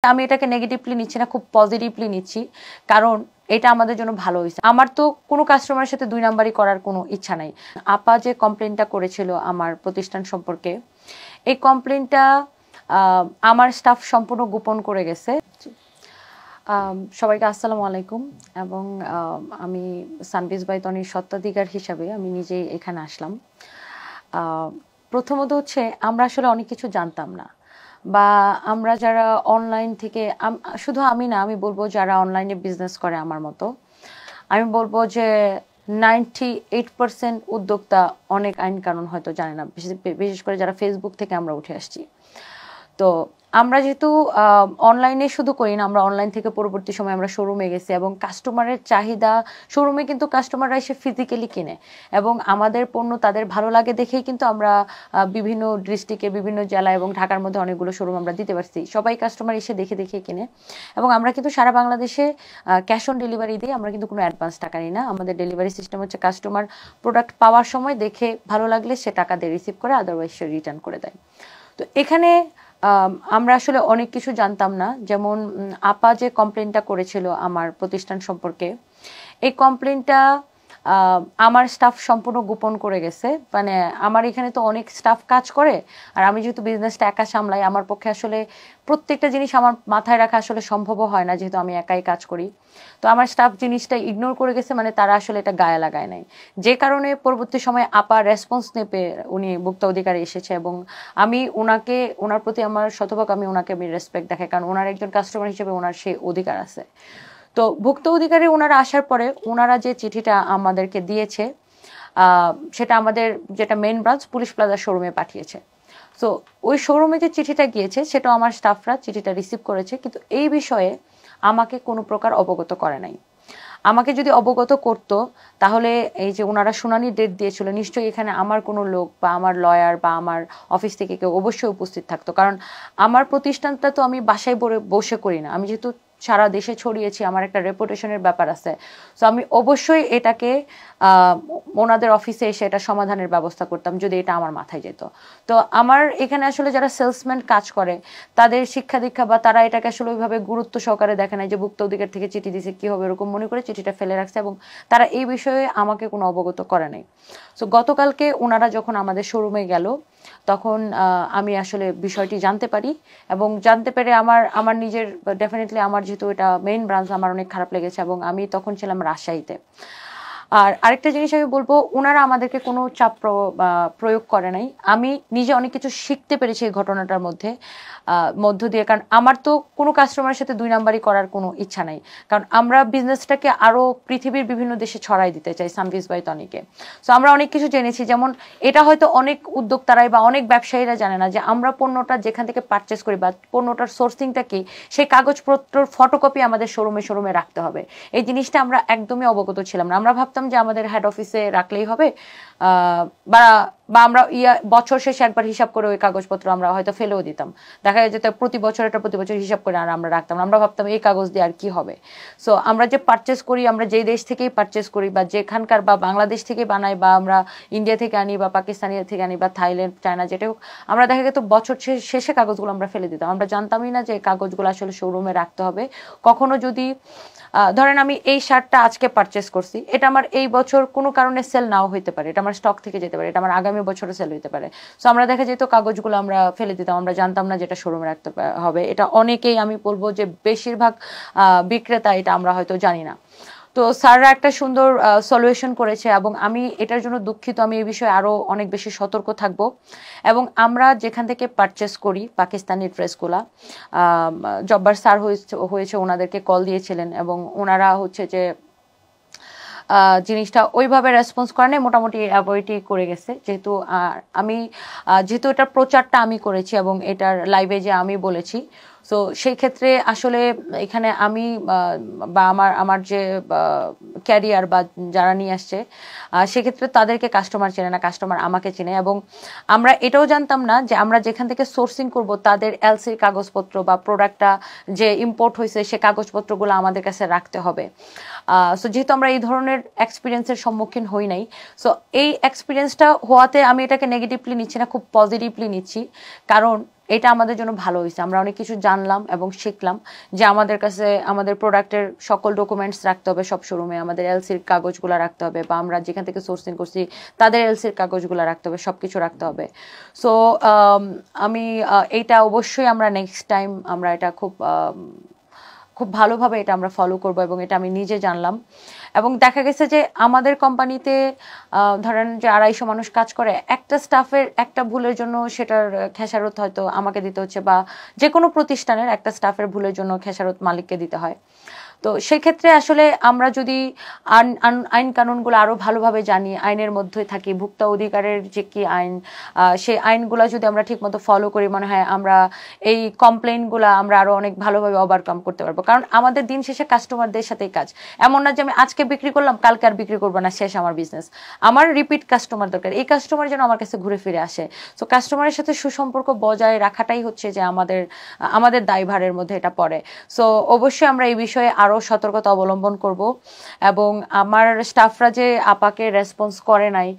আমি এটাকে নেগেটিভলি নিচ্ছি না, খুব পজিটিভলি নিচ্ছি, কারণ এটা আমাদের জন্য ভালো হয়েছে। আমার তো কোনো কাস্টমারের সাথে দুই নাম্বারই করার কোনো ইচ্ছা নাই। আপা যে কমপ্লেনটা করেছিল আমার প্রতিষ্ঠান সম্পর্কে, এই কমপ্লেনটা আমার স্টাফ সম্পূর্ণ গোপন করে গেছে। সবাইকে আসসালামু আলাইকুম। এবং আমি সানবিজ বাই তনির স্বত্বাধিকার হিসাবে আমি নিজেই এখানে আসলাম। প্রথমত হচ্ছে আমরা আসলে অনেক কিছু জানতাম না, বা আমরা যারা অনলাইন থেকে, শুধু আমি না, আমি বলবো যারা অনলাইনে বিজনেস করে আমার মতো, আমি বলবো যে 98% উদ্যোক্তা অনেক আইন কানুন হয়তো জানে না, বিশেষ করে যারা ফেসবুক থেকে আমরা উঠে আসছি। তো আমরা যেহেতু অনলাইনে শুধু করি না, আমরা অনলাইন থেকে পরবর্তী সময় আমরা শোরুমে গেছি, এবং কাস্টমারের চাহিদা, শোরুমে কিন্তু কাস্টমাররা এসে ফিজিক্যালি কিনে এবং আমাদের পণ্য তাদের ভালো লাগে দেখেই কিন্তু আমরা বিভিন্ন ডিস্ট্রিক্টে, বিভিন্ন জেলা এবং ঢাকার মধ্যে অনেকগুলো শোরুম আমরা দিতে পারছি। সবাই কাস্টমার এসে দেখে দেখে কিনে, এবং আমরা কিন্তু সারা বাংলাদেশে ক্যাশ অন ডেলিভারি দিই। আমরা কিন্তু কোনো অ্যাডভান্স টাকা নিই না। আমাদের ডেলিভারি সিস্টেম হচ্ছে কাস্টমার প্রোডাক্ট পাওয়ার সময় দেখে ভালো লাগলে সে টাকা দিয়ে রিসিভ করে, আদারওয়াইজ সে রিটার্ন করে দেয়। তো এখানে আমরা আসলে অনেক কিছু জানতাম না। যেমন আপা যে কমপ্লেনটা করেছিল আমার প্রতিষ্ঠান সম্পর্কে, এই কমপ্লেনটা আমার স্টাফ সম্পূর্ণ গোপন করে গেছে। মানে আমার এখানে তো অনেক স্টাফ কাজ করে, আর আমি যেহেতু বিজনেসটা একা সামলাই, আমার পক্ষে আসলে প্রত্যেকটা জিনিস আমার মাথায় রাখা আসলে সম্ভবও হয় না, যেহেতু আমি একাই কাজ করি। তো আমার স্টাফ জিনিসটা ইগনোর করে গেছে, মানে তারা আসলে এটা গায়ে লাগায় নাই, যে কারণে পরবর্তী সময়ে আপা রেসপন্স নেপে উনি ভোক্তা অধিকারে এসেছে, এবং আমি ওনার প্রতি আমার শতভাগ আমি ওনাকে আমি রেসপেক্ট দেখাই, কারণ ওনার একজন কাস্টমার হিসেবে ওনার সেই অধিকার আছে। তো ভোক্তা অধিকারে ওনারা আসার পরে ওনারা যে চিঠিটা আমাদেরকে দিয়েছে, সেটা আমাদের যেটা মেইন ব্রাঞ্চ পুলিশ প্লাজা শোরুমে পাঠিয়েছে। তো ওই শোরুমে যে চিঠিটা গিয়েছে সেটাও আমার স্টাফরা চিঠিটা রিসিভ করেছে, কিন্তু এই বিষয়ে আমাকে কোনো প্রকার অবগত করে নাই। আমাকে যদি অবগত করতো তাহলে এই যে ওনারা শুনানির ডেট দিয়েছিল, নিশ্চয়ই এখানে আমার কোনো লোক বা আমার লয়ার বা আমার অফিস থেকে কেউ অবশ্যই উপস্থিত থাকতো, কারণ আমার প্রতিষ্ঠানটা তো আমি বাসায় বসে করি না। আমি যেহেতু সারা দেশে ছড়িয়েছি, আমার একটা রেপুটেশনের ব্যাপার আছে। সো আমি অবশ্যই এটাকে ওনাদের অফিসে এসে এটা সমাধানের ব্যবস্থা করতাম যদি এটা আমার মাথায় যেত। তো আমার এখানে আসলে যারা সেলসম্যান কাজ করে তাদের শিক্ষা দীক্ষা বা তারা এটাকে আসলে ওইভাবে গুরুত্ব সহকারে দেখে না, যে ভোক্তা অধিকার থেকে চিঠি দিছে কি হবে এরকম মনে করে চিঠিটা ফেলে রাখছে, এবং তারা এই বিষয়ে আমাকে কোনো অবগত করে নাই। সো গতকালকে ওনারা যখন আমাদের শোরুমে গেল, তখন আমি আসলে বিষয়টি জানতে পারি, এবং জানতে পেরে আমার নিজের ডেফিনেটলি, আমার যেহেতু এটা মেইন ব্রাঞ্চ, আমার অনেক খারাপ লেগেছে, এবং আমি তখন ছিলাম রাজশাহীতে। আর আরেকটা জিনিস আমি বলবো, ওনারা আমাদেরকে কোনো চাপ প্রয়োগ করে নাই। আমি নিজে অনেক কিছু শিখতে পেরেছি এই ঘটনাটার মধ্য দিয়ে, কারণ আমার তো কোনো কাস্টমারের সাথে দুই নাম্বারই করার কোনো ইচ্ছা নাই, কারণ আমরা বিজনেসটাকে আরো পৃথিবীর বিভিন্ন দেশে ছড়াই দিতে চাই সানবিজ বাই তনিকে। সো আমরা অনেক কিছু জেনেছি, যেমন এটা হয়তো অনেক উদ্যোক্তারাই বা অনেক ব্যবসায়ীরা জানে না যে আমরা পণ্যটা যেখান থেকে পারচেস করি বা পণ্যটার সোর্সিংটা কি, সেই কাগজপত্রের ফটোকপি আমাদের শোরুমে রাখতে হবে। এই জিনিসটা আমরা একদমই অবগত ছিলাম না। আমরা ভাবতাম যে আমাদের হেড অফিসে রাখলেই হবে, বা আমরা বছর শেষে একবার হিসাব করে ওই কাগজপত্র আমরা হয়তো ফেলেও দিতাম। দেখা যেত প্রতি বছর হিসাব করে আর আমরা রাখতাম। আমরা ভাবতাম এই কাগজ দিয়ে আর কি হবে। সো আমরা যে পারচেস করি, আমরা যেই দেশ থেকেই পারচেস করি বা যেখানকার, বা বাংলাদেশ থেকে বানাই, বা আমরা ইন্ডিয়া থেকে আনি বা পাকিস্তানি থেকে আনি বা থাইল্যান্ড, চায়না, যেটা হোক, আমরা দেখা যেত বছর শেষে কাগজগুলো আমরা ফেলে দিতাম। আমরা জানতামই না যে এই কাগজগুলো আসলে শোরুমে রাখতে হবে। কখনো যদি ধরেন আমি এই শার্টটা আজকে পারচেস করছি, এটা আমার এই বছর কোনো কারণে সেল নাও হইতে পারে, এটা আমার স্টক থেকে যেতে পারে, এটা আমার আগামী বছরে সেল হইতে পারে। সো আমরা দেখা যেত কাগজগুলো আমরা ফেলে দিতাম, আমরা জানতাম না যেটা শোরুমে রাখতে হবে। এটা অনেকেই, আমি বলবো যে বেশিরভাগ বিক্রেতা এটা আমরা হয়তো জানি না। তো স্যাররা একটা সুন্দর সলিউশন করেছে, এবং আমি এটার জন্য দুঃখিত। আমি এই বিষয়ে আরো অনেক বেশি সতর্ক থাকব। এবং আমরা যেখান থেকে পারচেস করি পাকিস্তানি ড্রেসগুলা, জব্বার স্যার হয়েছে ওনাদেরকে কল দিয়েছিলেন, এবং ওনারা হচ্ছে যে জিনিসটা ওইভাবে রেসপন্স করে নাই, মোটামুটি অ্যাভয়েডই করে গেছে। যেহেতু এটার প্রচারটা আমি করেছি এবং এটার লাইভে যে আমি বলেছি, সো সেই ক্ষেত্রে আসলে এখানে আমি বা আমার যে ক্যারিয়ার বা যারা নিয়ে আসছে, সেক্ষেত্রে তাদেরকে কাস্টমার চেনে না, কাস্টমার আমাকে চেনে। এবং আমরা এটাও জানতাম না যে আমরা যেখান থেকে সোর্সিং করব তাদের এলসির কাগজপত্র বা প্রোডাক্টটা যে ইম্পোর্ট হয়েছে সে কাগজপত্রগুলো আমাদের কাছে রাখতে হবে। সো যেহেতু আমরা এই ধরনের এক্সপিরিয়েন্সের সম্মুখীন হই নাই, সো এই এক্সপিরিয়েন্সটা হওয়াতে আমি এটাকে নেগেটিভলি নিচ্ছি না, খুব পজিটিভলি নিচ্ছি, কারণ এটা আমাদের জন্য ভালো হয়েছে, আমরা অনেক কিছু জানলাম এবং শিখলাম যে আমাদের কাছে আমাদের প্রোডাক্টের সকল ডকুমেন্টস রাখতে হবে সব শোরুমে, আমাদের এলসির কাগজগুলো রাখতে হবে, বা আমরা যেখান থেকে সোর্সিং করছি তাদের এলসির কাগজগুলো রাখতে হবে, সবকিছু রাখতে হবে। সো আমি এইটা অবশ্যই আমরা নেক্সট টাইম আমরা এটা খুব ভালোভাবে এটা আমরা ফলো করব, এবং এটা আমি নিজে জানলাম। এবং দেখা গেছে যে আমাদের কোম্পানিতে ধরেন যে 250 মানুষ কাজ করে, একটা স্টাফের একটা ভুলের জন্য সেটার খেসারত হয়তো আমাকে দিতে হচ্ছে, বা যে কোনো প্রতিষ্ঠানের একটা স্টাফের ভুলের জন্য খেসারত মালিককে দিতে হয়। তো সেক্ষেত্রে আসলে আমরা যদি আইন কানুনগুলো আরো ভালোভাবে জানি, আইনের মধ্যে থাকি, ভোক্তা অধিকারের যে কি আইন, সেই আইনগুলো যদি আমরা ঠিক মতো ফলো করি, মনে হয় আমরা এই কমপ্লেইনগুলো আমরা আরো অনেক ভালোভাবে ওভারকাম করতে পারবো। কারণ আমাদের দিন শেষে কাস্টমারদের সাথেই কাজ। এমন না যে আমি আজকে বিক্রি করলাম কালকে আর বিক্রি করবো না, শেষ আমার বিজনেস। আমার রিপিট কাস্টমার দরকার, এই কাস্টমার যেন আমার কাছে ঘুরে ফিরে আসে। তো কাস্টমারের সাথে সুসম্পর্ক বজায় রাখাটাই হচ্ছে যে আমাদের দায়ভারের মধ্যে এটা পড়ে। সো অবশ্যই আমরা এই বিষয়ে আরো সতর্কতা অবলম্বন করব। এবং আমার স্টাফরা যে আপাকে রেসপন্স করে নাই,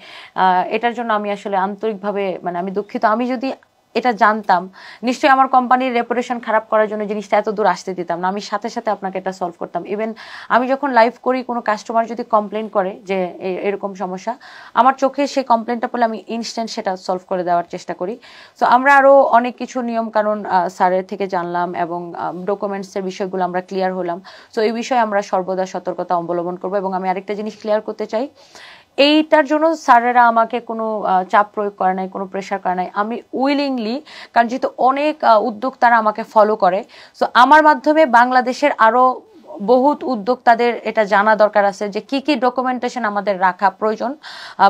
এটার জন্য আমি আসলে আন্তরিকভাবে মানে আমি দুঃখিত। আমি যদি এটা জানতাম, নিশ্চয়ই আমার কোম্পানির রেপুটেশন খারাপ করার জন্য জিনিসটা এত দূর আসতে দিতাম না, আমি সাথে সাথে আপনাকে এটা সলভ করতাম। ইভেন আমি যখন লাইভ করি, কোনো কাস্টমার যদি কমপ্লেন করে যে এরকম সমস্যা, আমার চোখে সেই কমপ্লেনটা পেলে আমি ইনস্ট্যান্ট সেটা সলভ করে দেওয়ার চেষ্টা করি। সো আমরা আরো অনেক কিছু নিয়ম কানুন স্যারের থেকে জানলাম, এবং ডকুমেন্টসের বিষয়গুলো আমরা ক্লিয়ার হলাম। সো এই বিষয়ে আমরা সর্বদা সতর্কতা অবলম্বন করবো। এবং আমি আরেকটা জিনিস ক্লিয়ার করতে চাই, এইটার জন্য স্যারেরা আমাকে কোনো চাপ প্রয়োগ করে নাই, কোনো প্রেশার করে নাই। আমি উইলিংলি, কারণ যেহেতু অনেক উদ্যোক্তারা আমাকে ফলো করে, সো আমার মাধ্যমে বাংলাদেশের আরো বহুত উদ্যোক্তাদের এটা জানা দরকার আছে যে কি কি ডকুমেন্টেশন আমাদের রাখা প্রয়োজন,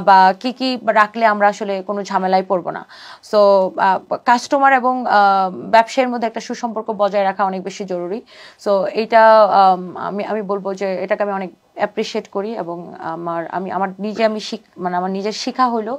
বা কি কি রাখলে আমরা আসলে কোনো ঝামেলায় পড়বো না। সো কাস্টমার এবং ব্যবসায়ের মধ্যে একটা সুসম্পর্ক বজায় রাখা অনেক বেশি জরুরি। সো এইটা আমি বলবো যে এটাকে আমি অনেক অ্যাপ্রিসিয়েট করি, এবং আমার নিজের শিখা হলো